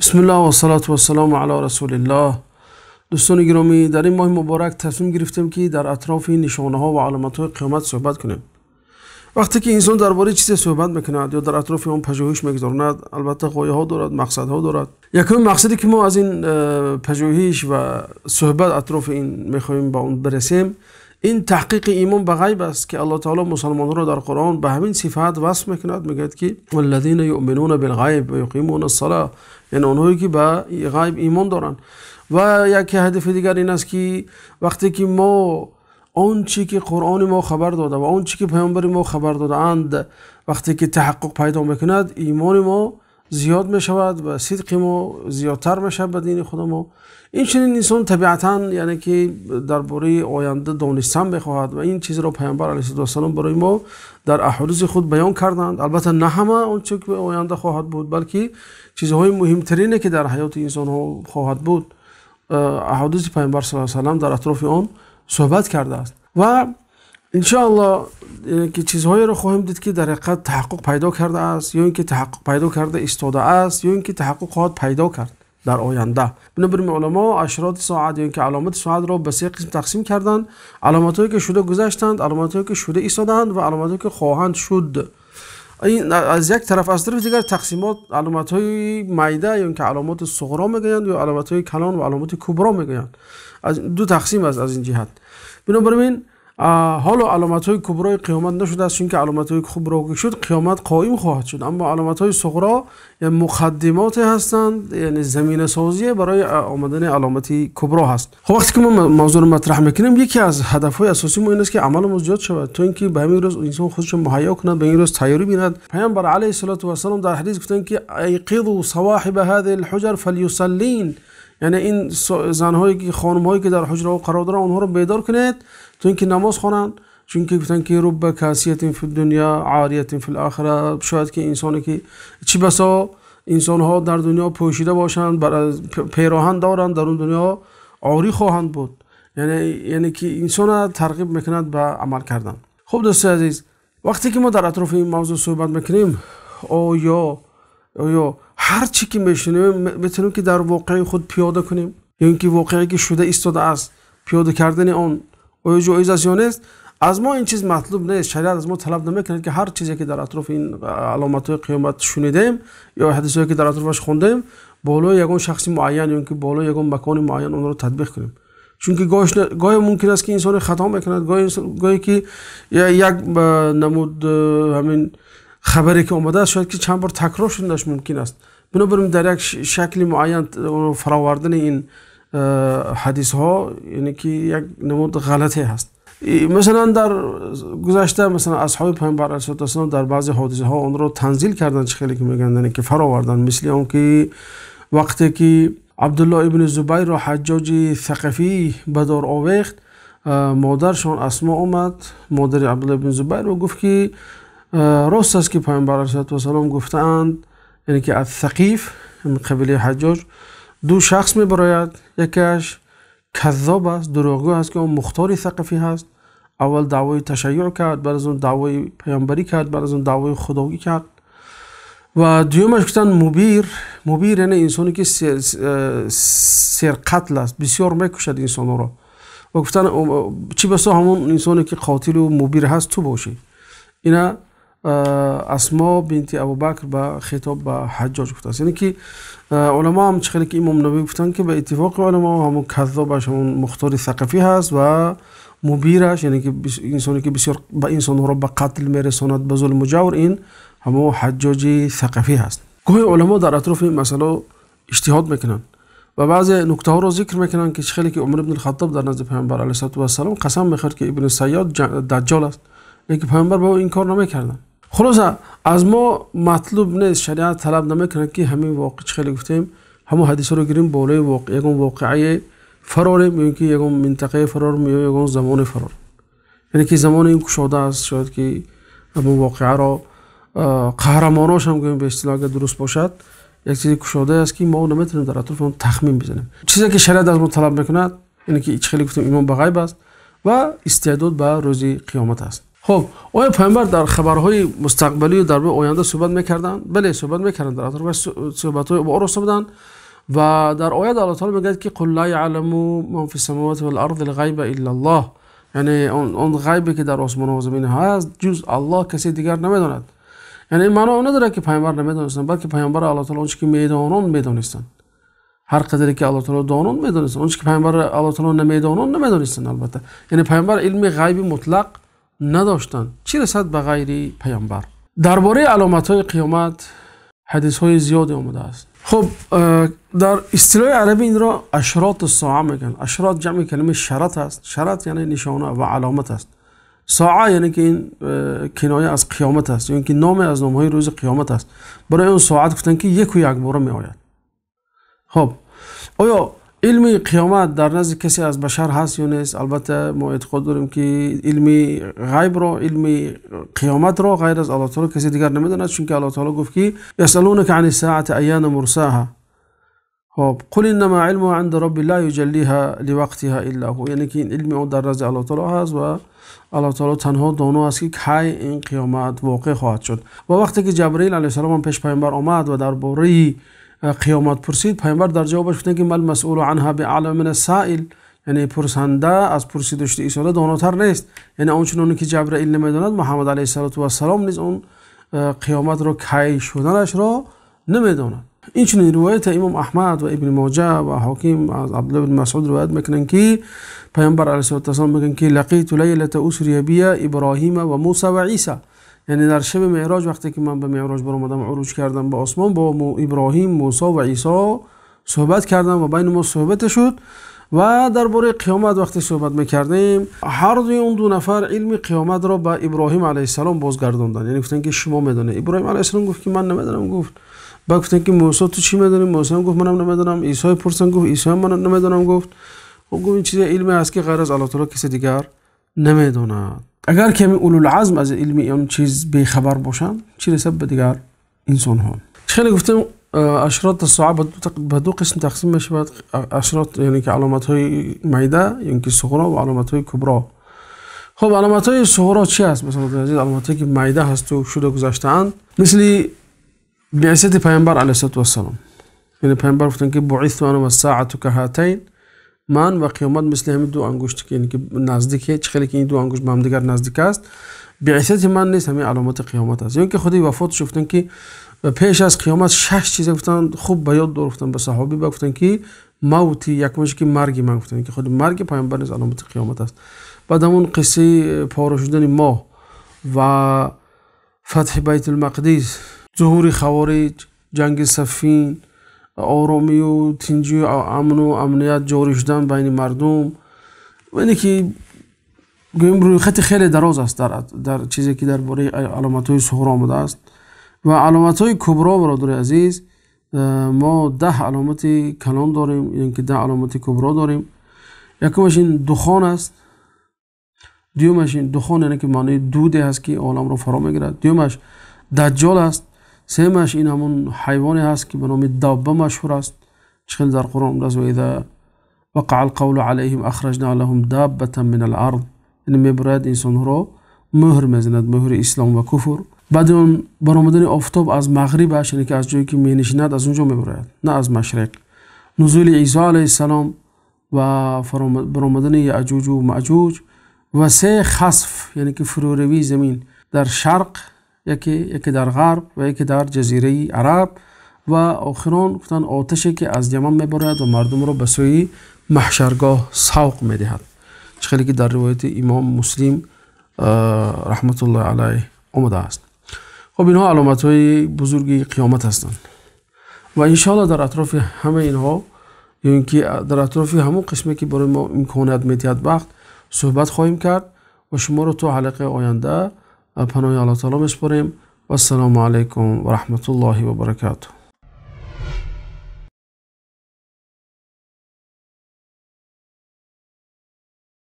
بسم الله و الصلاة و السلام علی رسول الله. دوستان گرامی، در این ماه مبارک تصمیم گرفتیم که در اطراف نشانه ها و علامت های قیامت صحبت کنیم. وقتی که انسان درباره چیزی صحبت میکند یا در اطراف آن پژوهش میگذارد، البته غایه ها دارد، مقصد ها دارد. یکم مقصدی که ما از این پژوهش و صحبت اطراف این میخوایم با اون برسیم، این تحقیق ایمان به غیب است که الله تعالی مسلمانان را در قرآن به همین صفات وصف میکند. میگه که والذین یؤمنون بالغیب و یقیمون الصلاة، یعنی اونهایی که به غیب ایمان دارند. و یک هدف دیگر این است که وقتی که ما اون چی که قرآن ما خبر داده و اون چی که پیامبر ما خبر داده اند وقتی که تحقق پیدا میکند، ایمان ما زیاد میشود و صدق ما زیادتر میشود به دین خود ما. این چنین انسان طبیعتا یعنی که درباره آینده دانستن میخواهد و این چیز را پیامبر علیه السلام برای ما در احادیث خود بیان کردند. البته نه همه اون چیزی که آینده خواهد بود، بلکه چیزهای مهمترینی که در حیات انسان ها خواهد بود احادیث پیامبر صلی الله علیه و سلم در اطراف آن صحبت کرده است و ان شاء الله که چیزهایی را خواهیم دید که در حقیقت تحقق پیدا کرده است، یا اینکه تحقق پیدا کرده ایستاده است، یا اینکه تحقق خواهد پیدا کرد در آینده. بنابراین علما اشراط ساعت یا اینکه علامت ساعت را به سه قسم تقسیم کردند: علامتایی که شده گذشتند، علامتایی که شده ایستادند و علامتایی که خواهند شد. این از یک طرف. از طرف دیگر تقسیمات علامت‌های معیده یا اینکه علامات صغرا میگویند یا علامت‌های کلان و علامات کبرا میگویند. از دو تقسیم است از این جهت. بنابراین حالا علامت‌های کبرای قیامت نشده است، چون که علامت‌های کبرا که شد قیامت قائم خواهد شد، اما علامت‌های صغرا یعنی مقدمات هستند، یعنی زمینه سازی برای آمدن علامت کبرا هست. خب وقتی که ما موضوع رو مطرح میکنیم، یکی از هدف‌های اساسی ما این است که عملمون زیاد شود، تا اینکه به همین روز انسان خودش مهیا کند، به این روز تیاری بیند. پیامبر علیه السلام در حدیث گفتن که ایقظوا صواحب هذه الحجر فلیصلین، یعنی این زن‌هایی که خانم‌هایی که در حجره قرار دارند اونها رو بیدار کنید تو اینکه نماز خوانند، چون که گفتن که رب کاسیت فی الدنیا عاریت فی الاخره. شاید که انسانی که چی بسا انسان‌ها در دنیا پوشیده باشند، پیراهن دارند، در اون دنیا عاری خواهند بود. یعنی که انسان ترغیب میکند به عمل کردن. خب دوستان عزیز، وقتی که ما در اطراف این موضوع صحبت میکنیم، آیا هر چی که میشنویم میتونیم که در واقع خود پیاده کنیم، یا اینکه واقعی که شده ایستاده است پیاده کردن آن آیا جایز است یا نیست؟ از ما این چیز مطلوب نیست. شریعت از ما طلب نمیکنه که هر چیزی که در اطراف این علامات قیامت شنیدیم یا حدیثی که در اطرافش خوندیم بالای یگان شخصی معین یا اینکه بالای یگان مکان معین اون رو تطبیق کنیم، چون که گاهی ممکن است که انسان خطا میکند، گاهی که یک نمود همین خبری که اومده است شاید که چند بار تکرار شدنش ممکن است. بنابراین در یک شکل معین فراوردن این حدیث ها یعنی که یک نمود غلطی هست. مثلا در گذشته مثلا اصحاب پیامبر علیه السلام در بعضی حادثه ها اون رو تنزیل کردن، خیلی که میگن که فراوردن، مثل اون که وقتی که عبدالله ابن زبیر را حجاج ثقفی به دار آویخت، مادرشان اسما اومد، مادر عبدالله ابن زبیر، و گفت که راست است که پیامبر علیه السلام گفتند یعنی که از ثقیف قبیله حجاج دو شخص میبراید، یکیش کذاب است، دروغگو است که اون مختار ثقفی هست. اول دعوای تشیع کرد، بعد از اون دعوای پیامبری کرد، بعد از اون دعوای خدایی کرد. و دومش گفتن مبیر یعنی انسانی که سر قتل است، بسیار میکشد انسان‌ها را. و گفتن چی بسا همون انسانی که قاتل و مبیر هست تو باشی. اینا اسما بنت ابوبکر با خطاب به حجاج گفته است. یعنی که علما هم چخیلی که امام نبی گفتن که به اتفاق علما همون کذابش همون مختار ثقفی هست و مبیرش یعنی که انسانی که بسیار با انسان را به قتل میرساند، به ظلم و جور، این همون حجاج ثقفی هست. گاهی علما در اطراف این مسئله اجتهاد میکنن و بعضی نکته ها رو ذکر میکنن که چخیلی که عمر بن الخطاب در نزد پیامبر علیه السلام قسم میخورد که ابن سیاد دجال است، لیکن پیامبر با این کار نمیکردن. خلاصه از ما مطلوب نیست، شریعت طلب نمیکنه که همین واقع خیلی گفتیم همون حدیث رو گیریم بالای یگان واقعه فراریم، یا که یگان منطقه فرار یا یگان زمان فرار، یعنی که زمان این کشاده است. شاید که همون واقعه را قهرماناش هم گوییم به اصطلاح درست باشد، یک چیزی کشاده است که ما نمیتونیم در اطراف اون تخمین بزنیم. چیزی که شریعت از ما طلب میکنه یعنی که خیلی گفتیم ایمان به غیب است و استعداد به روز قیامت است. خب آیا پیامبر در خبرهای مستقبلی و در آینده صحبت میکردن؟ بله صحبت میکردن، در اطراف صحبت‌های با رسول بودن و در آیات الله تعالی میگه که قل لا یعلم من فی السماوات والارض الغیب الا الله، یعنی اون غیبی که در آسمان و زمین هست جز الله کسی دیگر نمیداند. یعنی این معنا نداره که پیامبر نمیدونستن، بلکه پیامبر الله تعالی اون چیزی که میدونن میدونستن، هر قدری که الله تعالی دانون میدونستن، اون چیزی که پیامبر الله تعالی نمیدونن نمیدونستن. البته یعنی پیامبر علم غیبی مطلق نداشتن، چه رسد به غیر پیامبر. درباره علامت‌های قیامت حدیث‌های زیادی آمده است. خب در اصطلاح عربی این را اشراط الساعه میگن. اشراط جمع کلمه شرط است. شرط یعنی نشانه و علامت است. ساعه یعنی که این کنایه از قیامت است، یعنی که نام از نام‌های روز قیامت است. برای اون ساعت گفتن که یک و یک بار می آید. خب آیا علم قیامت در نزد کسی از بشر هست یا نیست؟ البته ما اعتقاد داریم که علم غیب را، علم قیامت را غیر از الله تعالی کسی دیگر نمیداند، چون که الله تعالی گفت که یسالونک عن الساعه ایان مرساها. خب قل انما علمها عند رب لا یجلیها لوقتها الا هو، یعنی که این علم اون در نزد الله تعالی هست و الله تعالی تنها دانا است که کی این قیامت واقع خواهد شد. و وقتی که جبرئیل علیه السلام پیش پیامبر آمد و درباره قیامت پرسید، پیامبر در جوابش گفت که مل مسئول عنها باعلم من السائل، یعنی پرسنده از پرسیدشت عیسی داناتر نیست. یعنی آنچنانی که جبرئیل نمیداند محمد علیه السلام نیز اون قیامت را کی شدنش را نمیداند. این چنین روایت امام احمد و ابن ماجه و حاکم از عبدالله بن مسعود روایت میکنن که پیامبر علیه السلام میگن که لقیت لیلة اسری بی ابراهیم و موسی و عیسی، یعنی در شب معراج وقتی که من به معراج برآمدم عروج کردم به آسمان، با ابراهیم، موسی و عیسی صحبت کردم و بین ما صحبت شد. و درباره قیامت وقتی صحبت میکردیم هر دوی اون دو نفر علم قیامت را به ابراهیم علیه السلام بازگرداندن، یعنی گفتن که شما میدونید. ابراهیم علیه السلام گفت که من نمیدونم. گفت بعد گفتن که موسی تو چی میدونی؟ موسی هم گفت منم نمیدونم. عیسی پرسیدن گفت عیسی هم من نمیدونم. گفت این چیز علمی است که غیر از الله تعالی کسی دیگر نمیداند. اگر که اولوالعزم از علم اون چیز بی خبر باشن، چی رسد به دیگر انسان ها؟ خیلی گفتم اشراط الساعه به دو قسم تقسیم میشه. اشراط یعنی که علامت های میده، یعنی که صغرا، و علامت های کبرا. خب علامت های صغرا چی است؟ مثلا از علامت هایی که میده هست و شده گذشته‌اند، مثل بعثت پیامبر علیه السلام. یعنی پیامبر گفتن که بعثت انا والساعه كهاتین، من و قیامت مثل همین دو انگشت که یعنی که نزدیکه، چه خیلی که این دو انگشت به هم دیگر نزدیک است. بعثت من نیست، همین علامت قیامت است. یعنی که خودی وفات گفتن که پیش از قیامت 6 چیز گفتن، خوب به یاد گفتن به صحابه، گفتن که موت یکمش که مرگ، من گفتن که خود مرگ پیامبر نیست، علامت قیامت است. بعد همون قصه پاره شدن ماه و فتح بیت المقدس، ظهور خوارج، جنگ صفین، آرامی و تنجی و امن و امنیت جاری شدن بین مردم، و اینه که گویم روی خط خیلی دراز است در چیزی که درباره علامت‌های صغرا آمده است. و علامت‌های کبرا برادر عزیز، ما 10 علامت کلان داریم، یعنی که 10 علامت کبرا داریم. یکمش این دخان است، دومش این دخان یعنی که معنی دوده هست که عالم رو فرا میگیرد، دومش دجال است، سومش این همون حیوانی هست که به نام دابه مشهور است، چخیل در قرآن است و اذا وقع القول علیهم اخرجنا لهم دابة من الارض، یعنی میبرد انسان رو مهر میزند، مهر اسلام و کفر. بعد اون برآمدن آفتاب از مغربش، یعنی که از جایی که مینشیند از اونجا میبرد، نه از مشرق. نزول عیسی علیه السلام و برآمدن یأجوج و مأجوج. و 3 خسف، یعنی که فروروی زمین در شرق، یکی در غرب و یکی در جزیره عرب. و آخران گفتن آتشی که از یمن میبرد و مردم را به سوی محشرگاه سوق میدهد، خیلی که در روایت امام مسلم رحمت الله علیه آمده است. خب اینها علامت های بزرگی قیامت هستند و انشاءالله در اطراف همه اینها، یعنی که در اطراف همون قسمی که برای ما امکانات میدهد وقت صحبت خواهیم کرد و شما رو تو حلقه آینده پناه الله تعالی میسپاریم. و السلام علیکم و رحمت الله و برکاته.